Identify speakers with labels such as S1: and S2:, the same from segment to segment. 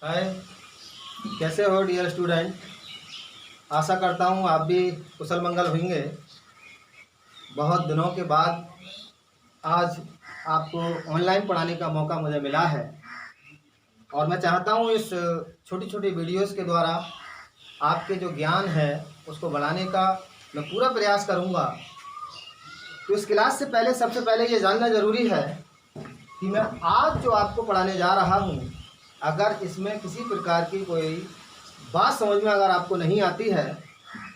S1: हाय, कैसे हो dear student. आशा करता हूँ आप भी कुशल मंगल होंगे। बहुत दिनों के बाद आज आपको ऑनलाइन पढ़ाने का मौका मुझे मिला है और मैं चाहता हूँ इस छोटी छोटी वीडियोस के द्वारा आपके जो ज्ञान है उसको बढ़ाने का मैं पूरा प्रयास करूँगा। तो इस क्लास से पहले सबसे पहले ये जानना ज़रूरी है कि मैं आज जो आपको पढ़ाने जा रहा हूँ, अगर इसमें किसी प्रकार की कोई बात समझ में अगर आपको नहीं आती है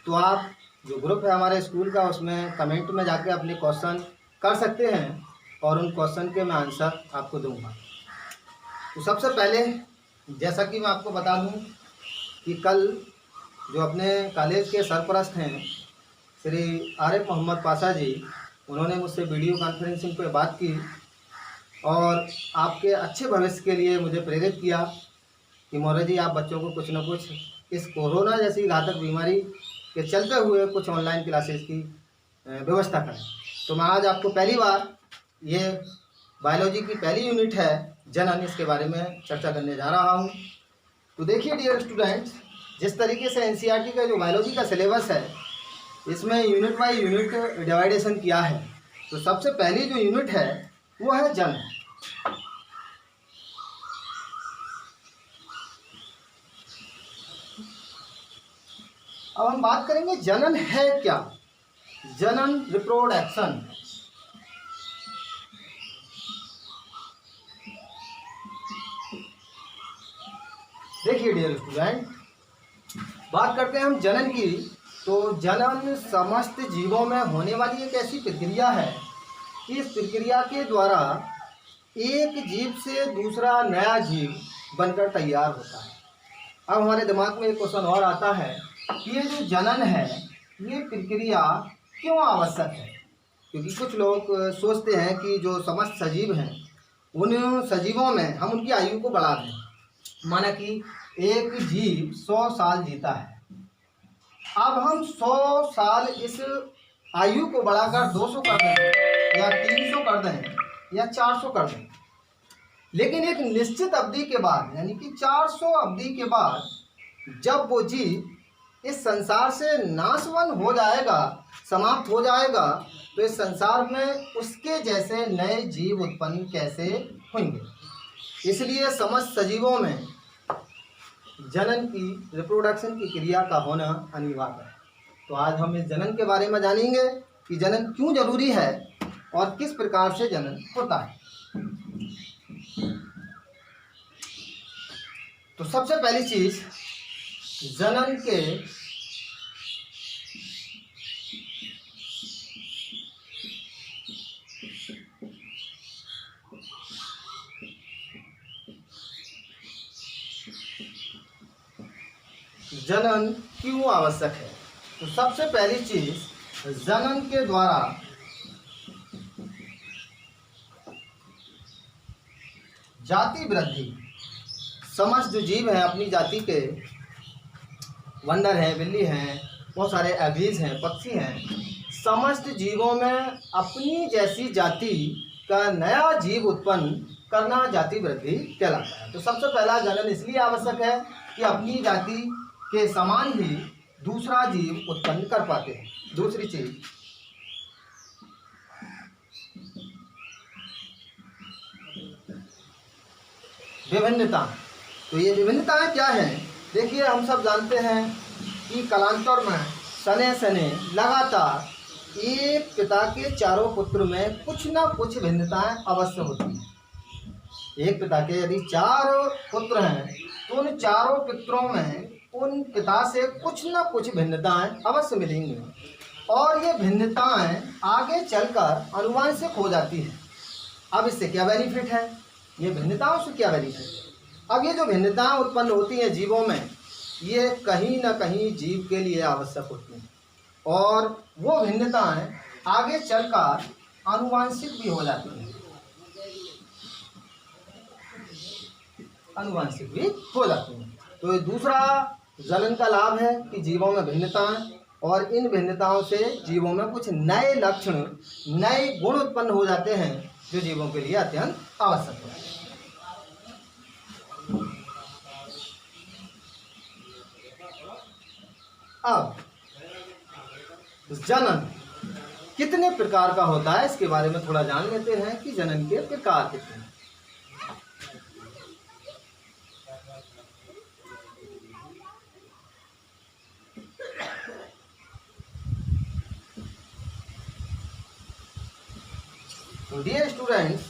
S1: तो आप जो ग्रुप है हमारे स्कूल का उसमें कमेंट में जाके अपने क्वेश्चन कर सकते हैं और उन क्वेश्चन के मैं आंसर आपको दूंगा। तो सबसे पहले जैसा कि मैं आपको बता दूं कि कल जो अपने कॉलेज के सरपरस्त हैं श्री आरिफ मोहम्मद पाशा जी, उन्होंने मुझसे वीडियो कॉन्फ्रेंसिंग पे बात की और आपके अच्छे भविष्य के लिए मुझे प्रेरित किया कि मौर्य जी आप बच्चों को कुछ न कुछ इस कोरोना जैसी घातक बीमारी के चलते हुए कुछ ऑनलाइन क्लासेस की व्यवस्था करें। तो मैं आज आपको पहली बार ये बायोलॉजी की पहली यूनिट है जनन, इसके बारे में चर्चा करने जा रहा हूँ। तो देखिए डियर स्टूडेंट्स, जिस तरीके से एनसीईआरटी का जो बायोलॉजी का सिलेबस है इसमें यूनिट बाई यूनिट डिवाइडेशन किया है। तो सबसे पहली जो यूनिट है वो है जनन। अब हम बात करेंगे जनन है क्या। जनन रिप्रोडक्शन। देखिए डियर स्टूडेंट, बात करते हैं हम जनन की। तो जनन समस्त जीवों में होने वाली एक ऐसी प्रक्रिया है कि इस प्रक्रिया के द्वारा एक जीव से दूसरा नया जीव बनकर तैयार होता है। अब हमारे दिमाग में एक क्वेश्चन और आता है कि ये जो जनन है ये प्रक्रिया क्यों आवश्यक है। क्योंकि कुछ लोग सोचते हैं कि जो समस्त सजीव हैं उन सजीवों में हम उनकी आयु को बढ़ा दें। माना कि एक जीव 100 साल जीता है, अब हम 100 साल इस आयु को बढ़ाकर 200 कर दें या 300 कर दें या 400 कर दें, लेकिन एक निश्चित अवधि के बाद यानी कि 400 अवधि के बाद जब वो जीव इस संसार से नाशवान हो जाएगा, समाप्त हो जाएगा, तो इस संसार में उसके जैसे नए जीव उत्पन्न कैसे होंगे। इसलिए समस्त सजीवों में जनन की, रिप्रोडक्शन की क्रिया का होना अनिवार्य है। तो आज हम इस जनन के बारे में जानेंगे कि जनन क्यों जरूरी है और किस प्रकार से जनन होता है। तो सबसे पहली चीज, जनन के जनन क्यों आवश्यक है। तो सबसे पहली चीज, जनन के द्वारा जाति वृद्धि। समस्त जो जीव हैं अपनी जाति के, बंदर हैं, बिल्ली हैं, बहुत सारे एबीज हैं, पक्षी हैं, समस्त जीवों में अपनी जैसी जाति का नया जीव उत्पन्न करना जाति वृद्धि कहलाता है। तो सबसे पहला जनन इसलिए आवश्यक है कि अपनी जाति के समान ही दूसरा जीव उत्पन्न कर पाते हैं। दूसरी चीज, विभिन्नता। तो ये विभिन्नताएं क्या हैं। देखिए हम सब जानते हैं कि कालांतर में सने सने लगातार एक पिता के चारों पुत्र में कुछ ना कुछ भिन्नताएं अवश्य होती हैं। एक पिता के यदि 4 पुत्र हैं तो उन चारों पुत्रों में उन पिता से कुछ ना कुछ भिन्नताएं अवश्य मिलेंगी और ये भिन्नताएं आगे चलकर आनुवंशिक हो जाती हैं। अब इससे क्या बेनिफिट है, ये भिन्नताओं से क्या बेनिफिट है। अब ये जो भिन्नताएं उत्पन्न होती हैं जीवों में, ये कहीं ना कहीं जीव के लिए आवश्यक होती हैं और वो भिन्नताएं आगे चलकर आनुवंशिक भी हो जाती हैं, आनुवंशिक भी हो जाती हैं। तो ये दूसरा जनन का लाभ है कि जीवों में भिन्नताएं, और इन भिन्नताओं से जीवों में कुछ नए लक्षण, नए गुण उत्पन्न हो जाते हैं जो जीवों के लिए अत्यंत आवश्यक है। अब जनन कितने प्रकार का होता है इसके बारे में थोड़ा जान लेते हैं कि जनन के प्रकार कितने हैं। तो डियर स्टूडेंट्स,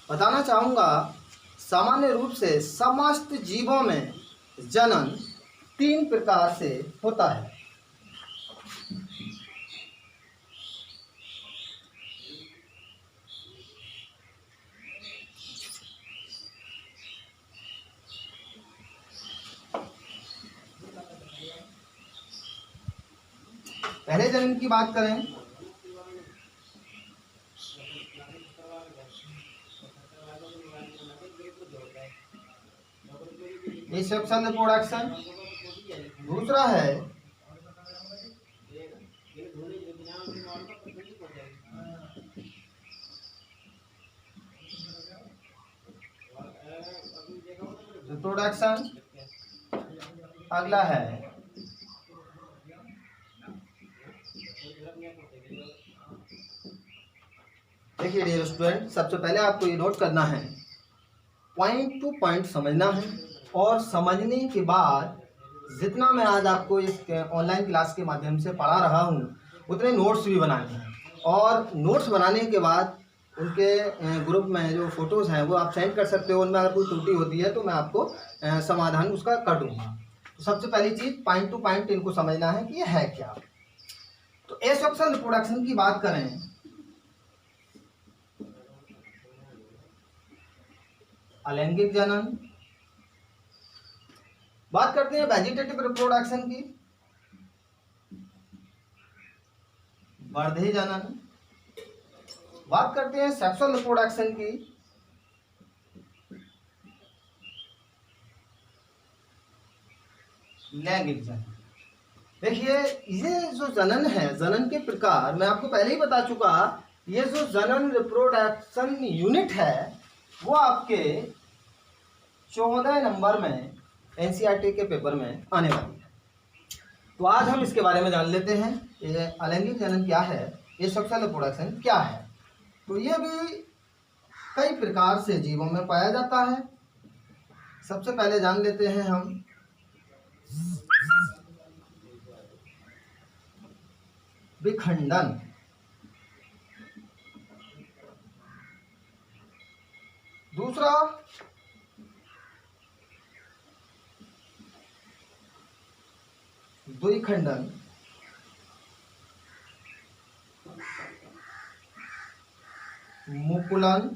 S1: बताना चाहूँगा सामान्य रूप से समस्त जीवों में जनन 3 प्रकार से होता है। पहले जनन की बात करें सेक्सुअल रिप्रोडक्शन, दूसरा है रिप्रोडक्शन, अगला है देखिए डियर स्टूडेंट, सबसे पहले आपको ये नोट करना है, पॉइंट टू पॉइंट समझना है और समझने के बाद जितना मैं आज आपको इस ऑनलाइन क्लास के माध्यम से पढ़ा रहा हूँ उतने नोट्स भी बनाने हैं और नोट्स बनाने के बाद उनके ग्रुप में जो फोटोज़ हैं वो आप सेंड कर सकते हो। उनमें अगर कोई त्रुटि होती है तो मैं आपको समाधान उसका कर दूँगा। तो सबसे पहली चीज़ पॉइंट टू पॉइंट इनको समझना है कि ये है क्या। तो एसेक्सुअल रिप्रोडक्शन की बात करें, अलैंगिक जनन, बात करते हैं वेजिटेटिव रिप्रोडक्शन की, वर्धी जनन, बात करते हैं सेक्सुअल रिप्रोडक्शन की, लैंगिक जनन। देखिए ये जो जनन है, जनन के प्रकार मैं आपको पहले ही बता चुका, ये जो जनन रिप्रोडक्शन यूनिट है वो आपके 14 नंबर में एनसीईआरटी के पेपर में आने वाली है। तो आज हम इसके बारे में जान लेते हैं ये अलैंगिक जनन क्या है, ये सेक्सुअल रिप्रोडक्शन क्या है। तो ये भी कई प्रकार से जीवों में पाया जाता है। सबसे पहले जान लेते हैं हम विखंडन। दूसरा द्विखंडन, मुकुलन,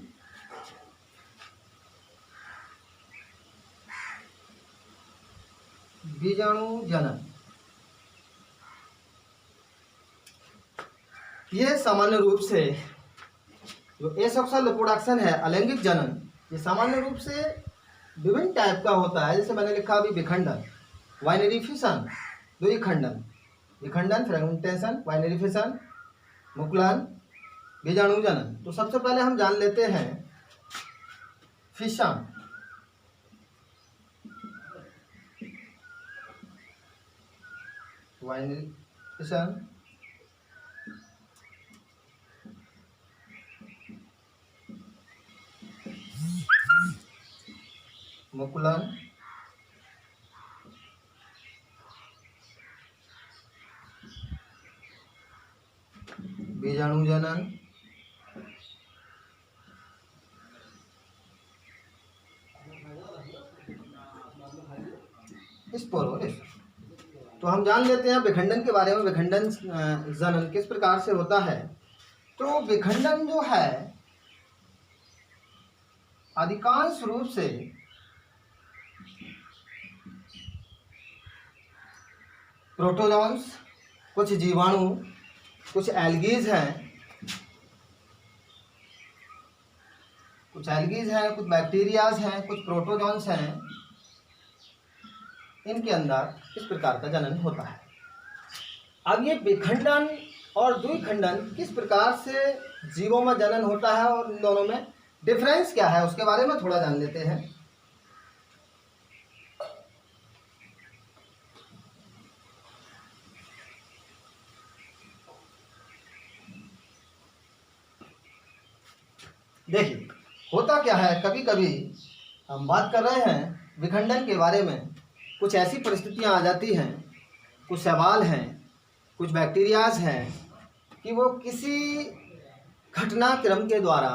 S1: बीजाणु जनन। ये सामान्य रूप से जो एसेक्सुअल रिप्रोडक्शन है, अलैंगिक जनन, ये सामान्य रूप से विभिन्न टाइप का होता है। जैसे मैंने लिखा अभी विखंडन, बाइनरी फिशन, द्विखंडन, विखंडन, फ्रेगमेंटेशन, बाइनरी फिशन, मुकुलन, बीजाणु जनन। तो सबसे पहले हम जान लेते हैं फिशन। बाइनरी फिशन, मुकुलन, बीजाणु जनन, स्पोरोलिस। तो हम जान लेते हैं विखंडन के बारे में। विखंडन जनन किस प्रकार से होता है। तो विखंडन जो है अधिकांश रूप से प्रोटोजोन्स, कुछ जीवाणु, कुछ एल्गीज हैं, कुछ बैक्टीरियाज हैं, कुछ प्रोटोजोन्स हैं, इनके अंदर इस प्रकार का जनन होता है। अब ये विखंडन और द्विखंडन किस प्रकार से जीवों में जनन होता है और इन दोनों में डिफरेंस क्या है उसके बारे में थोड़ा जान लेते हैं। देखिए होता क्या है, कभी कभी हम बात कर रहे हैं विखंडन के बारे में, कुछ ऐसी परिस्थितियां आ जाती हैं, कुछ सवाल हैं, कुछ बैक्टीरियाज हैं कि वो किसी घटनाक्रम के द्वारा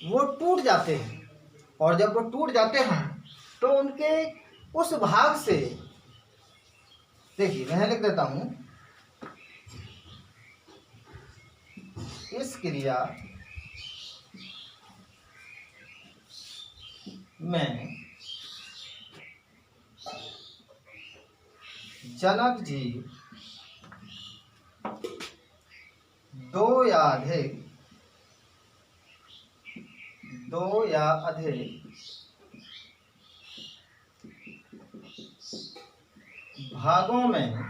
S1: वो टूट जाते हैं, और जब वो टूट जाते हैं तो उनके उस भाग से, देखिए मैं लिख देता हूँ, इस क्रिया में जनक जीव दो या अधिक भागों में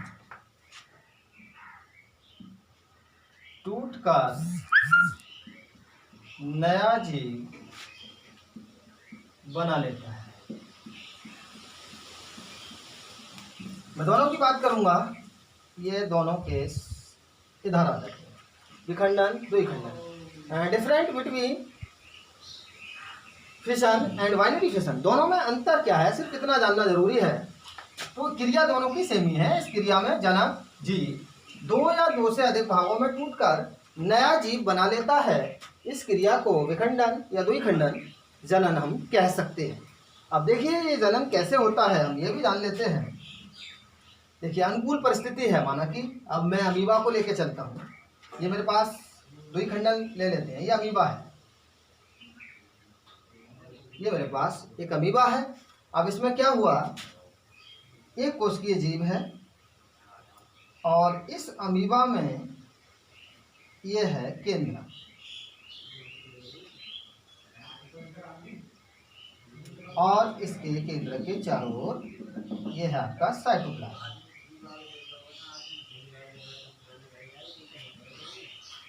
S1: टूटकर नया जीव बना लेता है। मैं दोनों की बात करूंगा, ये दोनों केस इधर आ जाते हैं, विखंडन द्विखंडन। Different between fission and binary fission, दोनों में अंतर क्या है, सिर्फ इतना जानना जरूरी है। तो क्रिया दोनों की सेम ही है। इस क्रिया में जनक जीव दो या दो से अधिक भागों में टूटकर नया जीव बना लेता है। इस क्रिया को विखंडन या द्विखंडन जनन हम कह सकते हैं। अब देखिए ये जनन कैसे होता है, हम ये भी जान लेते हैं। देखिए अनुकूल परिस्थिति है, माना कि अब मैं अमीबा को लेके चलता हूँ, ये मेरे पास द्विखंडन ले लेते हैं, ये अमीबा है, ये मेरे पास एक अमीबा है। अब इसमें क्या हुआ, एक कोशिकीय जीव है और इस अमीबा में ये है केंद्र, और इसके केंद्र के चारों ओर ये है आपका साइटोप्लाज्म।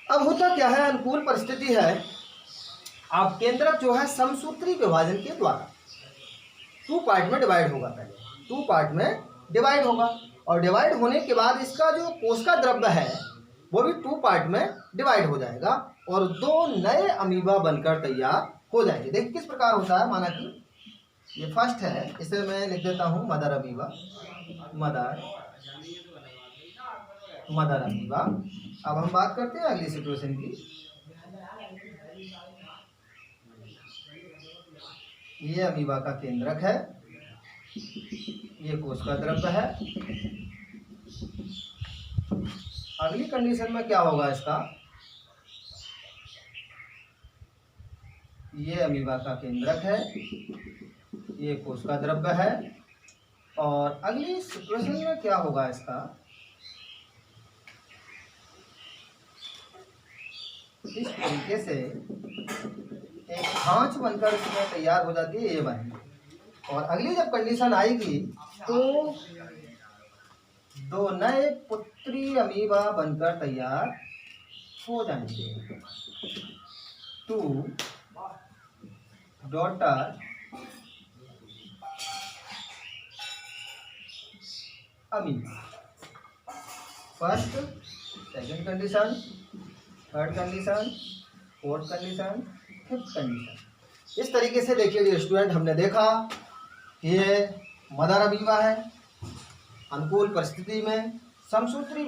S1: अब होता क्या है, अनुकूल परिस्थिति है, आप केंद्रक जो है समसूत्री विभाजन के द्वारा 2 पार्ट में डिवाइड होगा। पहले 2 पार्ट में डिवाइड होगा, और डिवाइड होने के बाद इसका जो कोशिका द्रव्य है वो भी 2 पार्ट में डिवाइड हो जाएगा और 2 नए अमीबा बनकर तैयार हो जाएंगे। देखिए किस प्रकार होता है, माना कि ये फर्स्ट है, इसे मैं लिख देता हूँ मदर अमीबा, मदर अमीबा। अब हम बात करते हैं अगली सिचुएशन की। ये अमीबा का केंद्रक है, ये कोशिका द्रव्य है। अगली कंडीशन में क्या होगा इसका, ये अमीबा का केंद्रक है, ये कोशिका द्रव्य है, और अगली सिचुएशन में क्या होगा इसका, इस तरीके से एक खांच बनकर इसमें तैयार हो जाती है, ये बनेगी। और अगली जब कंडीशन आएगी तो 2 नए पुत्री अमीबा बनकर तैयार हो जाएंगे, 2 daughter amoeba. First, second condition, third condition, fourth condition, fifth condition. इस तरीके से देखिए स्टूडेंट, हमने देखा कि ये मदर अमीबा है, अनुकूल परिस्थिति में समसूत्री